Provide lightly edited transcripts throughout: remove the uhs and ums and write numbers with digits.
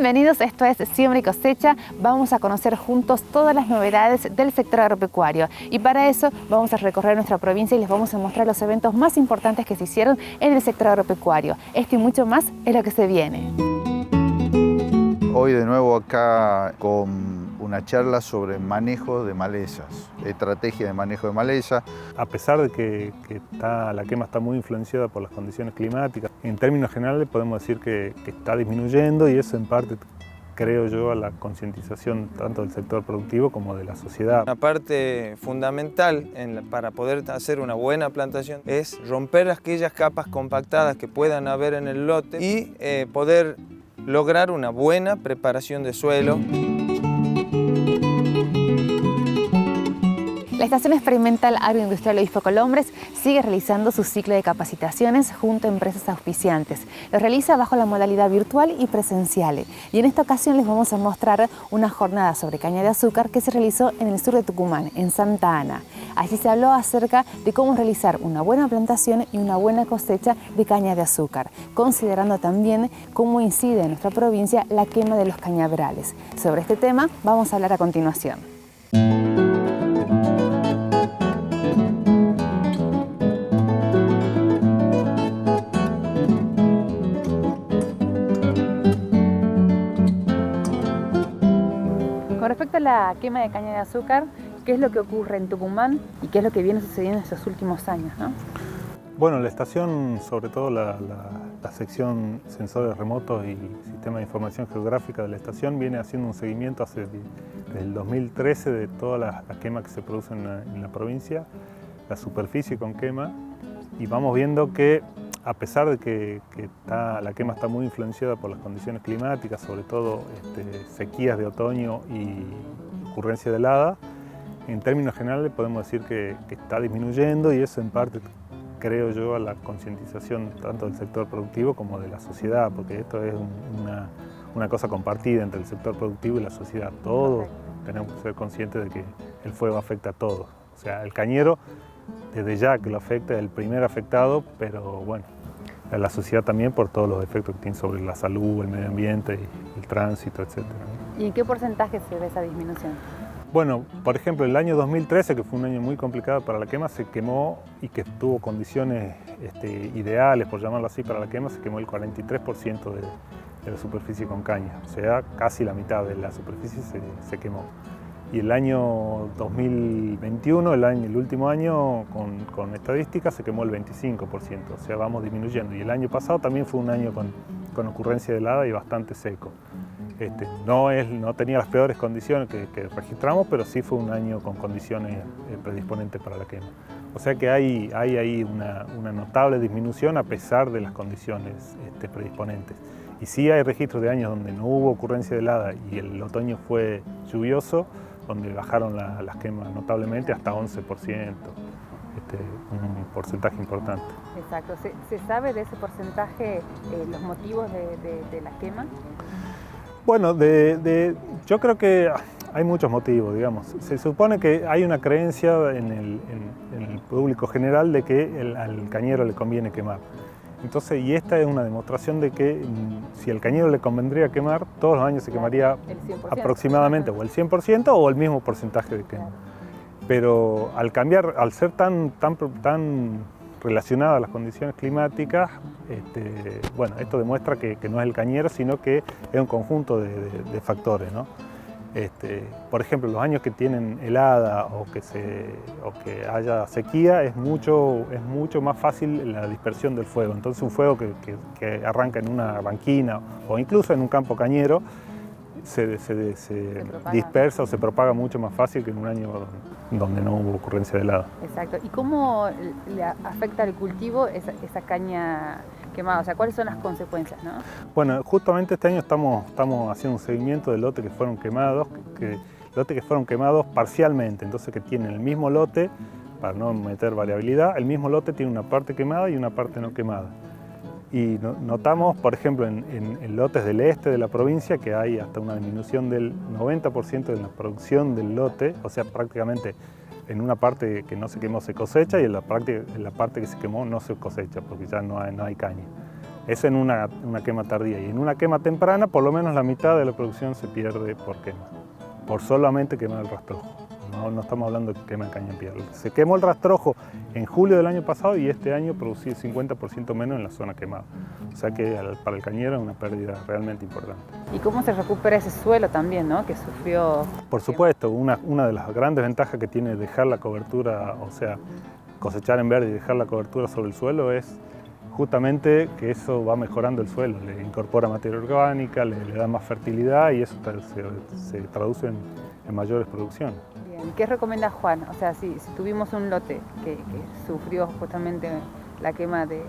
Bienvenidos, esto es Siembra y Cosecha. Vamos a conocer juntos todas las novedades del sector agropecuario y para eso vamos a recorrer nuestra provincia y les vamos a mostrar los eventos más importantes que se hicieron en el sector agropecuario. Esto y mucho más es lo que se viene. Hoy de nuevo acá con una charla sobre manejo de malezas, estrategia de manejo de maleza. A pesar de que la quema está muy influenciada por las condiciones climáticas, en términos generales podemos decir que está disminuyendo y eso en parte, creo yo, a la concientización tanto del sector productivo como de la sociedad. Una parte fundamental para poder hacer una buena plantación es romper aquellas capas compactadas que puedan haber en el lote y poder lograr una buena preparación de suelo. La Estación Experimental Agroindustrial Obispo Colombres sigue realizando su ciclo de capacitaciones junto a empresas auspiciantes. Lo realiza bajo la modalidad virtual y presencial. Y en esta ocasión les vamos a mostrar una jornada sobre caña de azúcar que se realizó en el sur de Tucumán, en Santa Ana. Allí se habló acerca de cómo realizar una buena plantación y una buena cosecha de caña de azúcar, considerando también cómo incide en nuestra provincia la quema de los cañaverales. Sobre este tema vamos a hablar a continuación. Con respecto a la quema de caña de azúcar, ¿qué es lo que ocurre en Tucumán y qué es lo que viene sucediendo en estos últimos años, ¿no? Bueno, la estación, sobre todo la sección sensores remotos y sistema de información geográfica de la estación, viene haciendo un seguimiento desde el 2013 de todas las quemas que se producen en la provincia, la superficie con quema, y vamos viendo que a pesar de que la quema está muy influenciada por las condiciones climáticas, sobre todo sequías de otoño y ocurrencia de helada, en términos generales podemos decir que está disminuyendo y eso en parte, creo yo, a la concientización tanto del sector productivo como de la sociedad, porque esto es una cosa compartida entre el sector productivo y la sociedad. Todos tenemos que ser conscientes de que el fuego afecta a todos. O sea, el cañero, desde ya que lo afecta, es el primer afectado, pero bueno, a la sociedad también por todos los efectos que tiene sobre la salud, el medio ambiente, el tránsito, etc. ¿Y en qué porcentaje se ve esa disminución? Bueno, por ejemplo, el año 2013, que fue un año muy complicado para la quema, se quemó y que tuvo condiciones ideales, por llamarlo así, para la quema, se quemó el 43% de la superficie con caña, o sea, casi la mitad de la superficie se quemó. Y el año 2021, el último año, con estadísticas, se quemó el 25%, o sea, vamos disminuyendo. Y el año pasado también fue un año con ocurrencia de helada y bastante seco. No tenía las peores condiciones que registramos, pero sí fue un año con condiciones predisponentes para la quema. O sea que hay ahí una notable disminución a pesar de las condiciones predisponentes. Y sí hay registros de años donde no hubo ocurrencia de helada y el otoño fue lluvioso, donde bajaron las quemas notablemente hasta 11%, un porcentaje importante. Exacto. ¿Se sabe de ese porcentaje los motivos de la quema? Bueno, yo creo que hay muchos motivos, digamos. Se supone que hay una creencia en el público general de que al cañero le conviene quemar. Entonces, y esta es una demostración de que si al cañero le convendría quemar, todos los años se quemaría aproximadamente o el 100% o el mismo porcentaje de quema. Pero al cambiar, al ser tan relacionada a las condiciones climáticas, bueno, esto demuestra que no es el cañero, sino que es un conjunto de factores, ¿no? Por ejemplo, los años que tienen helada o que haya sequía es mucho más fácil la dispersión del fuego. Entonces un fuego que arranca en una banquina o incluso en un campo cañero se dispersa o se propaga mucho más fácil que en un año donde no hubo ocurrencia de helada. Exacto. ¿Y cómo le afecta al cultivo esa caña quemada? O sea, ¿cuáles son las consecuencias, no? Bueno, justamente este año estamos haciendo un seguimiento de lotes que fueron quemados, parcialmente, entonces que tienen el mismo lote, para no meter variabilidad, el mismo lote tiene una parte quemada y una parte no quemada. Y notamos, por ejemplo, en lotes del este de la provincia que hay hasta una disminución del 90% de la producción del lote, o sea, prácticamente en una parte que no se quemó se cosecha y en la parte que se quemó no se cosecha porque ya no hay caña. Es en una quema tardía, y en una quema temprana por lo menos la mitad de la producción se pierde por quema, por solamente quemar el rastrojo. No estamos hablando de quema de caña en piedra. Se quemó el rastrojo en julio del año pasado y este año producí 50% menos en la zona quemada. O sea que para el cañero es una pérdida realmente importante. ¿Y cómo se recupera ese suelo también, ¿no? Que sufrió? Por supuesto, una de las grandes ventajas que tiene dejar la cobertura, o sea, cosechar en verde y dejar la cobertura sobre el suelo es justamente que eso va mejorando el suelo, le incorpora materia orgánica, le da más fertilidad y eso se traduce en mayores producciones. Bien. ¿Qué recomienda Juan? O sea, si tuvimos un lote que sufrió justamente la quema de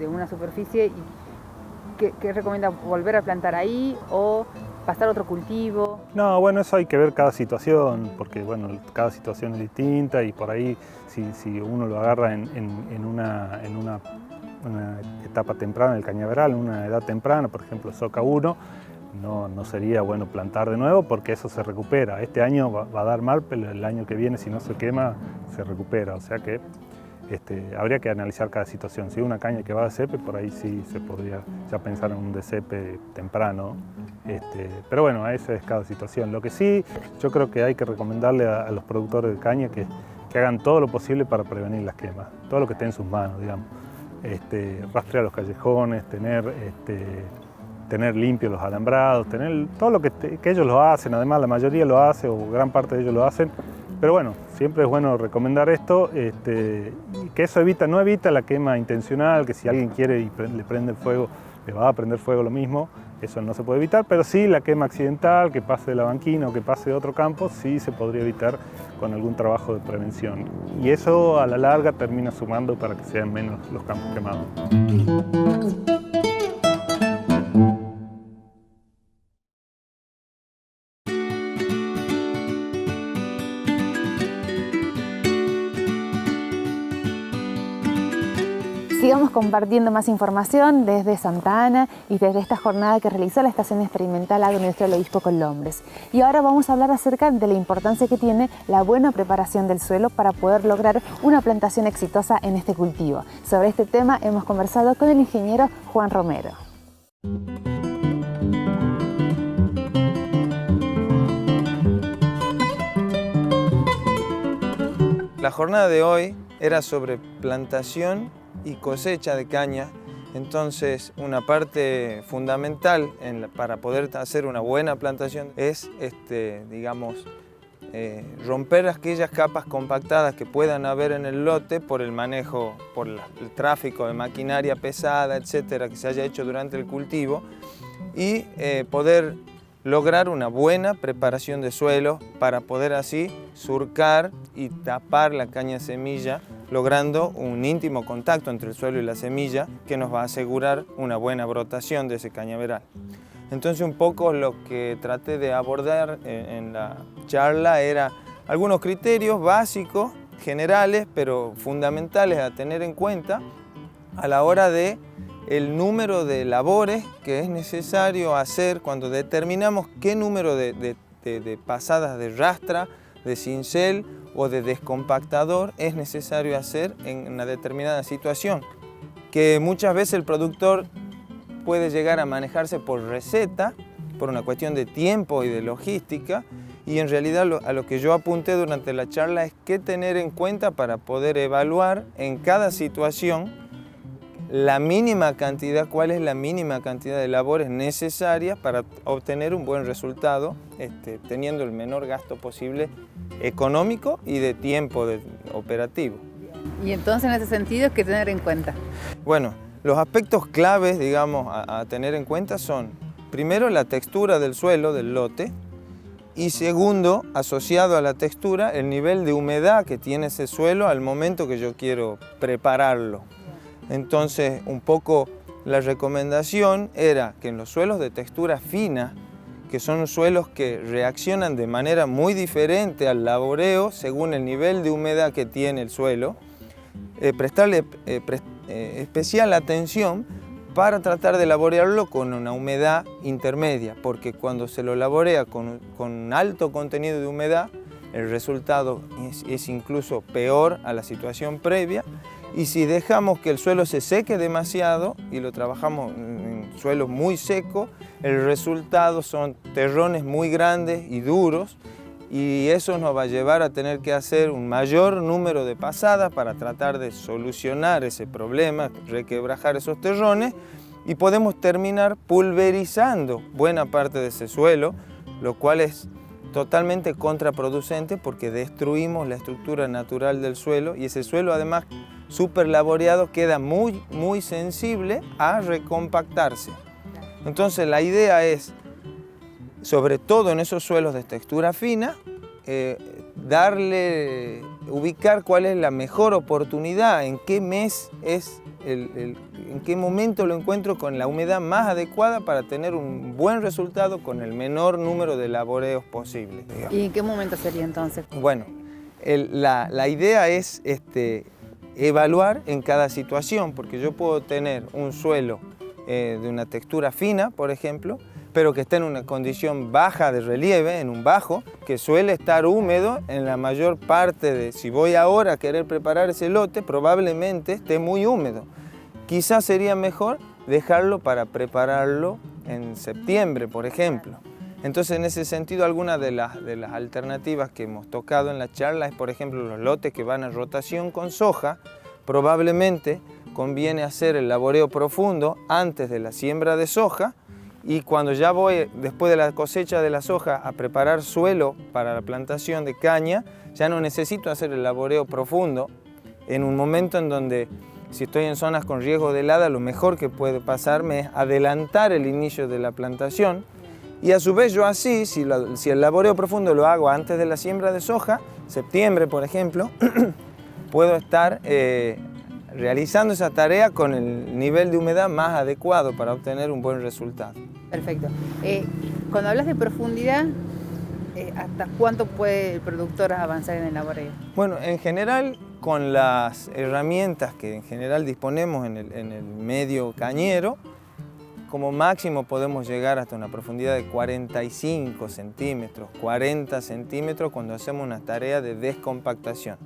una superficie, ¿qué recomienda? ¿Volver a plantar ahí o pasar otro cultivo? No, bueno, eso hay que ver cada situación, porque bueno, cada situación es distinta y por ahí si uno lo agarra en una etapa temprana del cañaveral, en una edad temprana, por ejemplo, soca 1, no sería bueno plantar de nuevo porque eso se recupera. Este año va a dar mal, pero el año que viene, si no se quema, se recupera. O sea que habría que analizar cada situación. Si hay una caña que va a decepe, por ahí sí se podría ya pensar en un decepe temprano. Pero bueno, esa es cada situación. Lo que sí, yo creo que hay que recomendarle a los productores de caña que hagan todo lo posible para prevenir las quemas, todo lo que esté en sus manos, digamos. Rastrear los callejones, tener limpios los alambrados, tener todo lo que ellos lo hacen, además la mayoría lo hace o gran parte de ellos lo hacen, pero bueno, siempre es bueno recomendar esto, y que eso no evita la quema intencional, que si alguien quiere y le prende el fuego, le va a prender fuego lo mismo, eso no se puede evitar, pero sí la quema accidental, que pase de la banquina o que pase de otro campo, sí se podría evitar con algún trabajo de prevención. Y eso a la larga termina sumando para que sean menos los campos quemados. Sigamos compartiendo más información desde Santa Ana y desde esta jornada que realizó la Estación Experimental Agroindustrial Obispo Colombres. Y ahora vamos a hablar acerca de la importancia que tiene la buena preparación del suelo para poder lograr una plantación exitosa en este cultivo. Sobre este tema hemos conversado con el ingeniero Juan Romero. La jornada de hoy era sobre plantación y cosecha de caña, entonces una parte fundamental para poder hacer una buena plantación es romper aquellas capas compactadas que puedan haber en el lote por el manejo, por el tráfico de maquinaria pesada, etcétera, que se haya hecho durante el cultivo y poder lograr una buena preparación de suelo para poder así surcar y tapar la caña semilla, logrando un íntimo contacto entre el suelo y la semilla que nos va a asegurar una buena brotación de ese cañaveral. Entonces un poco lo que traté de abordar en la charla era algunos criterios básicos, generales, pero fundamentales a tener en cuenta a la hora de el número de labores que es necesario hacer cuando determinamos qué número de pasadas de rastra, de cincel o de descompactador es necesario hacer en una determinada situación. Que muchas veces el productor puede llegar a manejarse por receta, por una cuestión de tiempo y de logística, y en realidad a lo que yo apunté durante la charla es qué tener en cuenta para poder evaluar en cada situación cuál es la mínima cantidad de labores necesarias para obtener un buen resultado, teniendo el menor gasto posible económico y de tiempo operativo. Y entonces en ese sentido, ¿qué tener en cuenta? Bueno, los aspectos claves, digamos, a tener en cuenta son, primero, la textura del suelo, del lote, y segundo, asociado a la textura, el nivel de humedad que tiene ese suelo al momento que yo quiero prepararlo. Entonces, un poco la recomendación era que en los suelos de textura fina, que son suelos que reaccionan de manera muy diferente al laboreo según el nivel de humedad que tiene el suelo, prestarle especial atención para tratar de laborearlo con una humedad intermedia, porque cuando se lo laborea con alto contenido de humedad, el resultado es incluso peor a la situación previa Y si dejamos que el suelo se seque demasiado y lo trabajamos en suelo muy seco, el resultado son terrones muy grandes y duros, y eso nos va a llevar a tener que hacer un mayor número de pasadas para tratar de solucionar ese problema, requebrajar esos terrones, y podemos terminar pulverizando buena parte de ese suelo, lo cual es totalmente contraproducente porque destruimos la estructura natural del suelo, y ese suelo, además súper laboreado, queda muy sensible a recompactarse. Entonces la idea es, sobre todo en esos suelos de textura fina, ubicar cuál es la mejor oportunidad, en qué mes es, en qué momento lo encuentro con la humedad más adecuada para tener un buen resultado con el menor número de laboreos posibles, digamos. ¿Y en qué momento sería entonces? Bueno, la idea es evaluar en cada situación, porque yo puedo tener un suelo de una textura fina, por ejemplo, pero que esté en una condición baja de relieve, en un bajo, que suele estar húmedo en la mayor parte de... Si voy ahora a querer preparar ese lote, probablemente esté muy húmedo. Quizás sería mejor dejarlo para prepararlo en septiembre, por ejemplo. Entonces, en ese sentido, algunas de las alternativas que hemos tocado en la charla es, por ejemplo, los lotes que van a rotación con soja. Probablemente conviene hacer el laboreo profundo antes de la siembra de soja, y cuando ya voy, después de la cosecha de la soja, a preparar suelo para la plantación de caña, ya no necesito hacer el laboreo profundo en un momento en donde, si estoy en zonas con riesgo de helada, lo mejor que puede pasarme es adelantar el inicio de la plantación. Y a su vez yo así, si el laboreo profundo lo hago antes de la siembra de soja, septiembre por ejemplo, puedo estar realizando esa tarea con el nivel de humedad más adecuado para obtener un buen resultado. Perfecto. Cuando hablas de profundidad, ¿hasta cuánto puede el productor avanzar en el laboreo? Bueno, en general, con las herramientas que en general disponemos en el medio cañero, como máximo podemos llegar hasta una profundidad de 45 centímetros, 40 centímetros cuando hacemos una tarea de descompactación,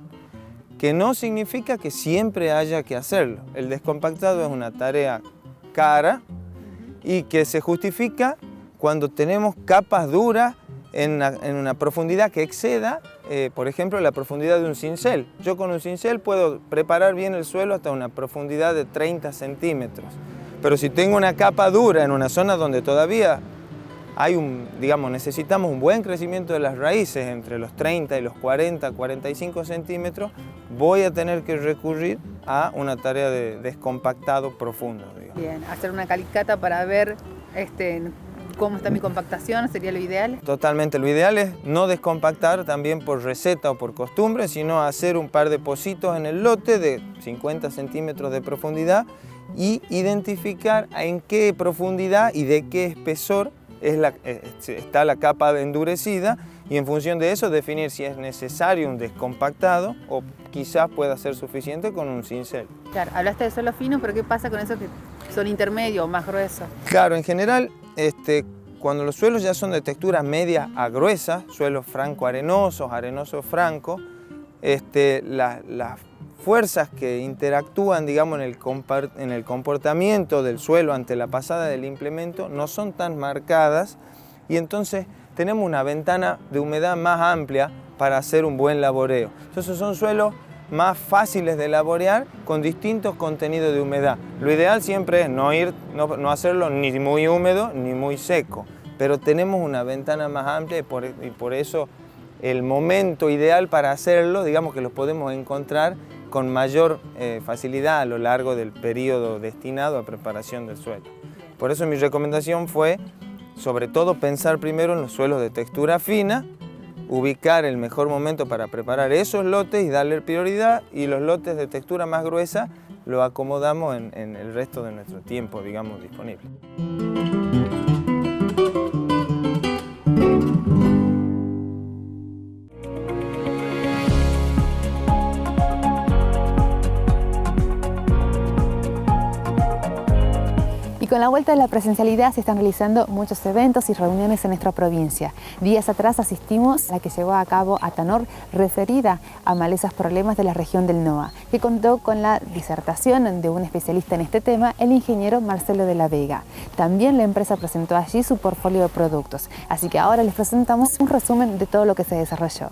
que no significa que siempre haya que hacerlo. El descompactado es una tarea cara y que se justifica cuando tenemos capas duras en una profundidad que exceda, por ejemplo, la profundidad de un cincel. Yo con un cincel puedo preparar bien el suelo hasta una profundidad de 30 centímetros. Pero si tengo una capa dura en una zona donde todavía hay necesitamos un buen crecimiento de las raíces entre los 30 y los 40, 45 centímetros, voy a tener que recurrir a una tarea de descompactado profundo, digamos. Bien, hacer una calicata para ver cómo está mi compactación sería lo ideal. Totalmente, lo ideal es no descompactar también por receta o por costumbre, sino hacer un par de pocitos en el lote de 50 centímetros de profundidad y identificar en qué profundidad y de qué espesor está la capa endurecida, y en función de eso definir si es necesario un descompactado o quizás pueda ser suficiente con un cincel. Claro, hablaste de suelos finos, pero ¿qué pasa con esos que son intermedios o más gruesos? Claro, en general, cuando los suelos ya son de textura media a gruesa, suelos franco-arenosos, arenosos franco, las fuerzas que interactúan, digamos, en el comportamiento del suelo ante la pasada del implemento no son tan marcadas, y entonces tenemos una ventana de humedad más amplia para hacer un buen laboreo. Entonces son suelos más fáciles de laborear con distintos contenidos de humedad. Lo ideal siempre es no hacerlo ni muy húmedo ni muy seco, pero tenemos una ventana más amplia y por eso el momento ideal para hacerlo, digamos que los podemos encontrar con mayor facilidad a lo largo del periodo destinado a preparación del suelo. Por eso mi recomendación fue, sobre todo, pensar primero en los suelos de textura fina, ubicar el mejor momento para preparar esos lotes y darle prioridad, y los lotes de textura más gruesa lo acomodamos en el resto de nuestro tiempo, digamos, disponible. con la vuelta de la presencialidad se están realizando muchos eventos y reuniones en nuestra provincia. Días atrás asistimos a la que llevó a cabo ATANOR referida a malezas problemas de la región del NOA, que contó con la disertación de un especialista en este tema, el ingeniero Marcelo de la Vega. También la empresa presentó allí su portfolio de productos, así que ahora les presentamos un resumen de todo lo que se desarrolló.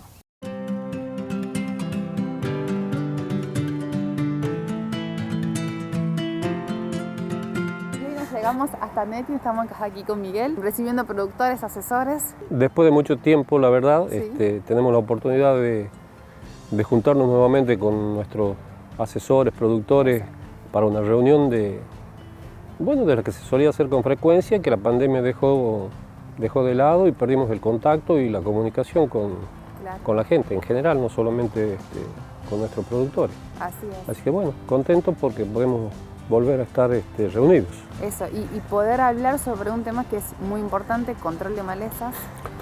Llegamos hasta Netiu, estamos aquí con Miguel, recibiendo productores, asesores. Después de mucho tiempo, la verdad, Sí. tenemos la oportunidad de juntarnos nuevamente con nuestros asesores, productores, para una reunión de la que se solía hacer con frecuencia, que la pandemia dejó de lado y perdimos el contacto y la comunicación con la gente en general, no solamente con nuestros productores. Así es. Así que bueno, contentos porque podemos volver a estar reunidos. Eso, y poder hablar sobre un tema que es muy importante, control de malezas.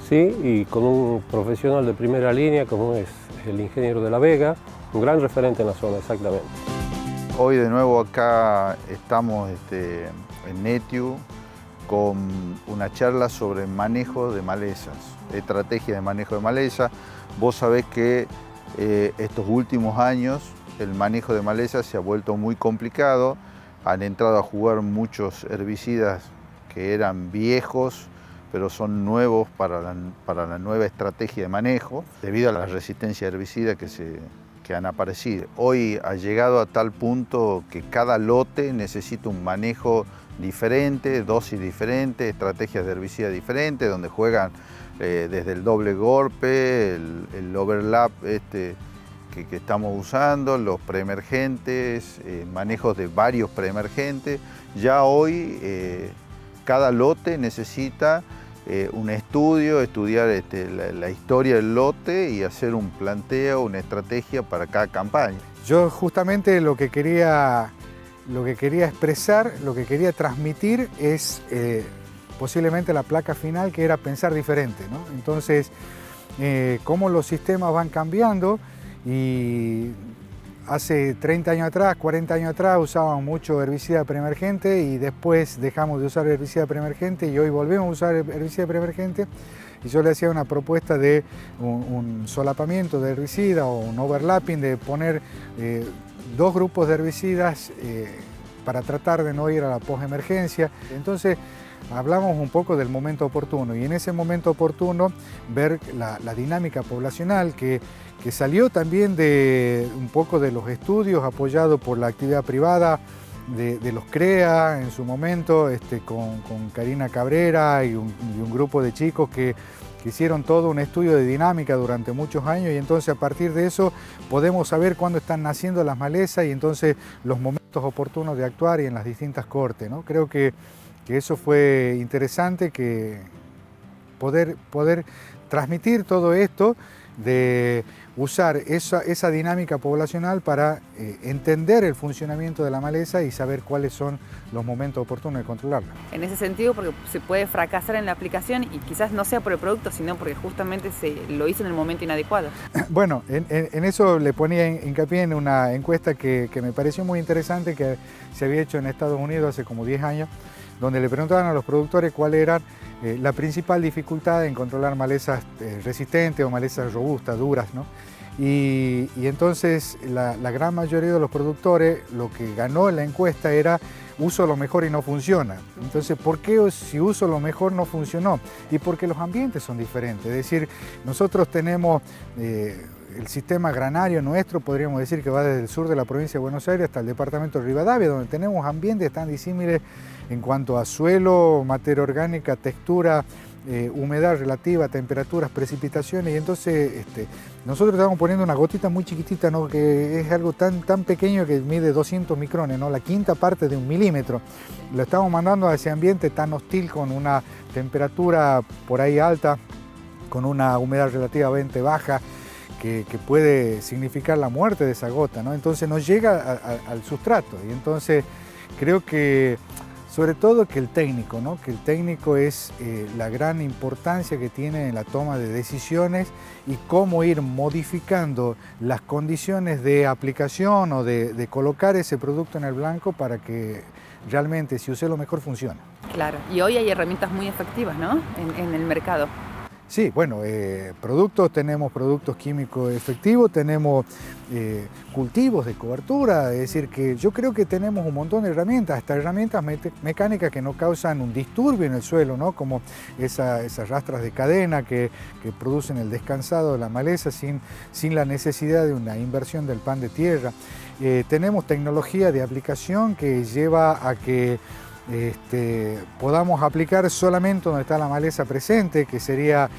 Sí, y con un profesional de primera línea como es el ingeniero de la Vega, un gran referente en la zona, exactamente. Hoy de nuevo acá estamos en Netiu con una charla sobre manejo de malezas, estrategia de manejo de malezas. Vos sabés que estos últimos años el manejo de malezas se ha vuelto muy complicado. Han entrado a jugar muchos herbicidas que eran viejos, pero son nuevos para la nueva estrategia de manejo, debido a la resistencia herbicida que han aparecido. Hoy ha llegado a tal punto que cada lote necesita un manejo diferente, dosis diferente, estrategias de herbicida diferentes, donde juegan desde el doble golpe, el overlap que estamos usando, los preemergentes, manejos de varios preemergentes. Ya hoy cada lote necesita un estudio, estudiar la historia del lote y hacer un planteo, una estrategia para cada campaña. Yo justamente lo que quería expresar, lo que quería transmitir es posiblemente la placa final, que era pensar diferente, ¿no? Entonces, cómo los sistemas van cambiando. Y hace 30 años atrás, 40 años atrás usábamos mucho herbicida preemergente y después dejamos de usar herbicida preemergente y hoy volvemos a usar herbicida preemergente. Y yo le hacía una propuesta de un solapamiento de herbicida o un overlapping, de poner dos grupos de herbicidas para tratar de no ir a la posemergencia. Entonces hablamos un poco del momento oportuno y en ese momento oportuno ver la dinámica poblacional que salió también de un poco de los estudios apoyados por la actividad privada de los CREA en su momento, con Karina Cabrera y un grupo de chicos que hicieron todo un estudio de dinámica durante muchos años, y entonces a partir de eso podemos saber cuándo están naciendo las malezas y entonces los momentos oportunos de actuar y en las distintas cortes, ¿no? Creo que eso fue interesante, que poder transmitir todo esto, de usar esa dinámica poblacional para entender el funcionamiento de la maleza y saber cuáles son los momentos oportunos de controlarla. En ese sentido, porque se puede fracasar en la aplicación y quizás no sea por el producto, sino porque justamente se lo hizo en el momento inadecuado. Bueno, en eso le ponía hincapié en una encuesta que me pareció muy interesante, que se había hecho en Estados Unidos hace como 10 años, donde le preguntaban a los productores cuál era la principal dificultad en controlar malezas resistentes o malezas robustas, duras, ¿no? Y entonces la gran mayoría de los productores, lo que ganó en la encuesta era uso lo mejor y no funciona. Entonces, ¿por qué si uso lo mejor no funcionó? Y porque los ambientes son diferentes. Es decir, nosotros tenemos el sistema granario nuestro, podríamos decir que va desde el sur de la provincia de Buenos Aires hasta el departamento de Rivadavia, donde tenemos ambientes tan disímiles en cuanto a suelo, materia orgánica, textura, humedad relativa, temperaturas, precipitaciones, y entonces nosotros estamos poniendo una gotita muy chiquitita, ¿no? Que es algo tan pequeño que mide 200 micrones, ¿no? La quinta parte de 1 milímetro. Lo estamos mandando a ese ambiente tan hostil, con una temperatura por ahí alta, con una humedad relativamente baja, que puede significar la muerte de esa gota, ¿no? Entonces nos llega al sustrato, y entonces creo que sobre todo que el técnico, ¿no? Que el técnico es la gran importancia que tiene en la toma de decisiones y cómo ir modificando las condiciones de aplicación o de colocar ese producto en el blanco para que realmente si usé lo mejor funciona. Claro, y hoy hay herramientas muy efectivas, ¿no? En el mercado. Sí, bueno, tenemos productos químicos efectivos, tenemos cultivos de cobertura, es decir, que yo creo que tenemos un montón de herramientas, hasta herramientas mecánicas que no causan un disturbio en el suelo, ¿no? Como esas rastras de cadena que producen el descansado de la maleza sin la necesidad de una inversión del pan de tierra. Tenemos tecnología de aplicación que lleva a que podamos aplicar solamente donde está la maleza presente, que sería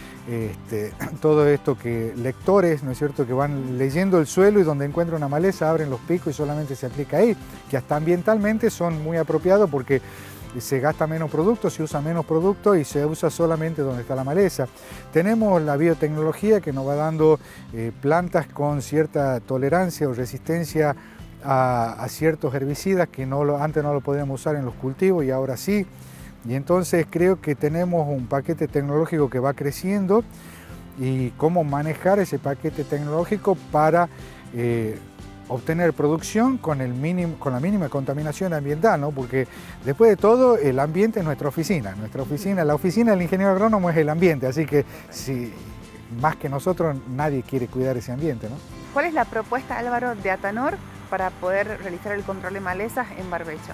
todo esto que lectores, ¿no es cierto?, que van leyendo el suelo y donde encuentran una maleza abren los picos y solamente se aplica ahí, que hasta ambientalmente son muy apropiados porque se gasta menos producto, se usa menos producto y se usa solamente donde está la maleza. Tenemos la biotecnología que nos va dando plantas con cierta tolerancia o resistencia a ciertos herbicidas que antes no lo podíamos usar en los cultivos y ahora sí. Y entonces creo que tenemos un paquete tecnológico que va creciendo y cómo manejar ese paquete tecnológico para obtener producción con la mínima contaminación ambiental, ¿no? Porque después de todo el ambiente es nuestra oficina. La oficina del ingeniero agrónomo es el ambiente, así que más que nosotros nadie quiere cuidar ese ambiente, ¿no? ¿Cuál es la propuesta, Álvaro, de Atanor para poder realizar el control de malezas en barbecho?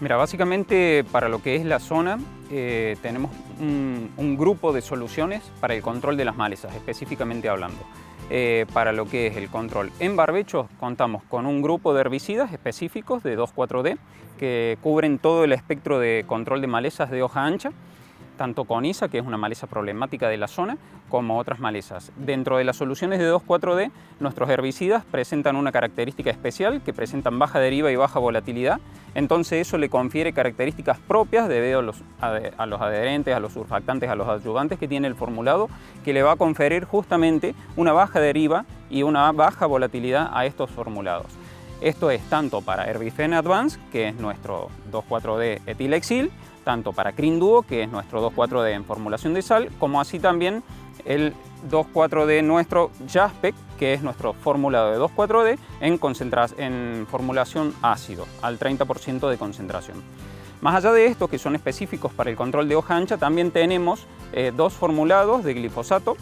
Mira, básicamente para lo que es la zona tenemos un grupo de soluciones para el control de las malezas, específicamente hablando. Para lo que es el control en barbechos contamos con un grupo de herbicidas específicos de 2,4-D que cubren todo el espectro de control de malezas de hoja ancha, tanto coniza, que es una maleza problemática de la zona, como otras malezas. Dentro de las soluciones de 2,4-D, nuestros herbicidas presentan una característica especial, que presentan baja deriva y baja volatilidad, entonces eso le confiere características propias debido a los adherentes, a los surfactantes, a los adyuvantes que tiene el formulado, que le va a conferir justamente una baja deriva y una baja volatilidad a estos formulados. Esto es tanto para Herbifene Advance, que es nuestro 2,4-D etilexil, tanto para Crinduo, que es nuestro 2,4-D en formulación de sal, como así también el 2,4-D nuestro Jaspec, que es nuestro formulado de 2,4-D en formulación ácido, al 30% de concentración. Más allá de estos, que son específicos para el control de hoja ancha, también tenemos dos formulados de glifosato,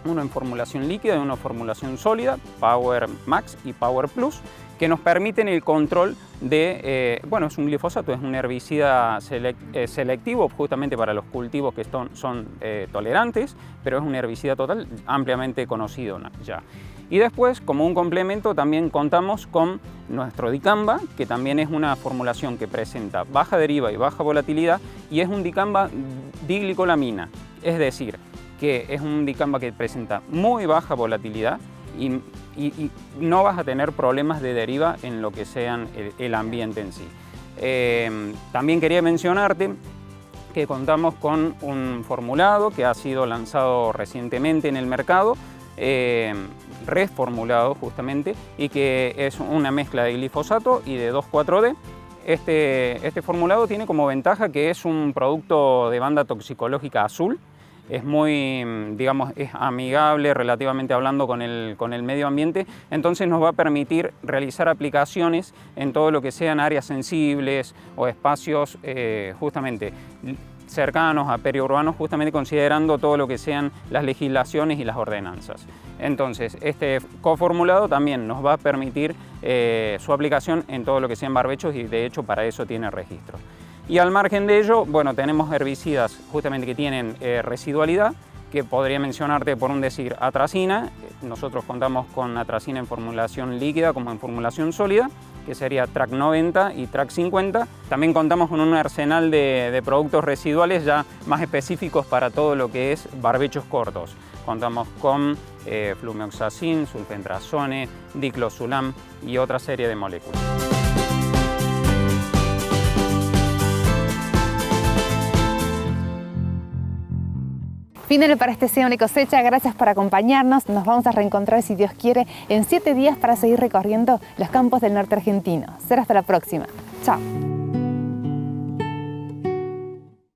uno en formulación líquida y uno en formulación sólida, Power Max y Power Plus, que nos permiten el control de, es un glifosato, es un herbicida selectivo justamente para los cultivos que son tolerantes, pero es un herbicida total ampliamente conocido ya. Y después, como un complemento, también contamos con nuestro dicamba, que también es una formulación que presenta baja deriva y baja volatilidad, y es un dicamba diglicolamina, es decir, que es un dicamba que presenta muy baja volatilidad y no vas a tener problemas de deriva en lo que sean el ambiente en sí. También quería mencionarte que contamos con un formulado que ha sido lanzado recientemente en el mercado, reformulado justamente, y que es una mezcla de glifosato y de 2,4-D. Este formulado tiene como ventaja que es un producto de banda toxicológica azul. Es muy, es amigable relativamente hablando con el medio ambiente, entonces nos va a permitir realizar aplicaciones en todo lo que sean áreas sensibles o espacios justamente cercanos a periurbanos, justamente considerando todo lo que sean las legislaciones y las ordenanzas. Entonces, este coformulado también nos va a permitir su aplicación en todo lo que sean barbechos y de hecho para eso tiene registro. Y al margen de ello, tenemos herbicidas justamente que tienen residualidad, que podría mencionarte por un decir atracina. Nosotros contamos con atracina en formulación líquida como en formulación sólida, que sería TRAC 90 y TRAC 50. También contamos con un arsenal de productos residuales ya más específicos para todo lo que es barbechos cortos. Contamos con flumioxacin, sulfentrazone, diclosulam y otra serie de moléculas. Fin para este Siembra y Cosecha, gracias por acompañarnos. Nos vamos a reencontrar, si Dios quiere, en 7 días para seguir recorriendo los campos del norte argentino. Será hasta la próxima. Chao.